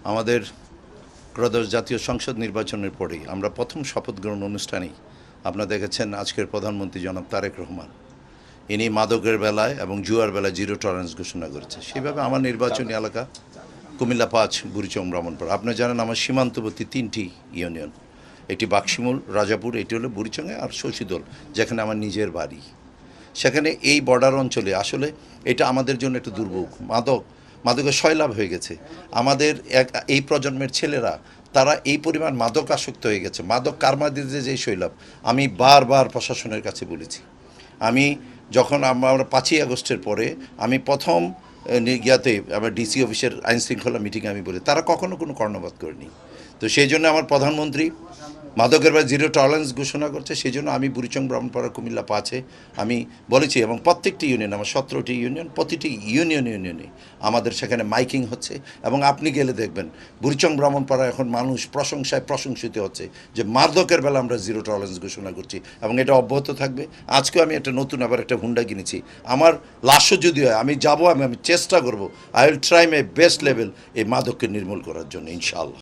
আমাদের ত্রয়োদশ জাতীয় সংসদ নির্বাচনের পরেই আমরা প্রথম শপথ গ্রহণ অনুষ্ঠানেই আপনারা দেখেছেন আজকের প্রধানমন্ত্রী জনাব তারেক রহমান ইনি মাদকের বেলায় এবং জুয়ার বেলায় জিরো টলারেন্স ঘোষণা করেছে। সেভাবে আমার নির্বাচনী এলাকা কুমিল্লা ৫, বুড়িচং, ব্রাহ্মণপাড়া। আপনি জানেন আমার সীমান্তবর্তী ৩টি ইউনিয়ন, একটি বাক্সিমূল, রাজাপুর, এটি হলো বুড়িচংয়ে, আর শশীদল যেখানে আমার নিজের বাড়ি। সেখানে এই বর্ডার অঞ্চলে আসলে এটা আমাদের জন্য একটা দুর্ভোগ। মাদকের সয়লাভ হয়ে গেছে। আমাদের এই প্রজন্মের ছেলেরা তারা এই পরিমাণ মাদক আসক্ত হয়ে গেছে। মাদক কারমাদিতে যে শৈলাভ, আমি বারবার প্রশাসনের কাছে বলেছি। আমি যখন আমরা ৫ই আগস্টের পরে আমি প্রথম ইয়াতে আমার ডিসি অফিসের আইনশৃঙ্খলা মিটিংয়ে আমি বলি, তারা কখনো কোনো কর্ণপাত করেনি। তো সেই জন্য আমার প্রধানমন্ত্রী মাদকের বা জিরো টলারেন্স ঘোষণা করছে। সেই জন্য আমি বুড়িচং, ব্রাহ্মণপাড়া, কুমিল্লা ৫-এ আমি বলেছি, এবং প্রত্যেকটি ইউনিয়ন, আমার ১৭টি ইউনিয়ন, প্রতিটি ইউনিয়নে আমাদের সেখানে মাইকিং হচ্ছে। এবং আপনি গেলে দেখবেন বুড়িচং, ব্রাহ্মণপাড়া এখন মানুষ প্রশংসায় প্রশংসিত হচ্ছে যে মাদকের বেলা আমরা জিরো টলারেন্স ঘোষণা করছি, এবং এটা অব্যাহত থাকবে। আজকেও আমি একটা নতুন আবার একটা হুন্ডা কিনেছি। আমার লাশও যদি হয় আমি যাব, আমি চেষ্টা করব, I will try my best level এই মাদককে নির্মূল করার জন্য, ইনশাআল্লাহ।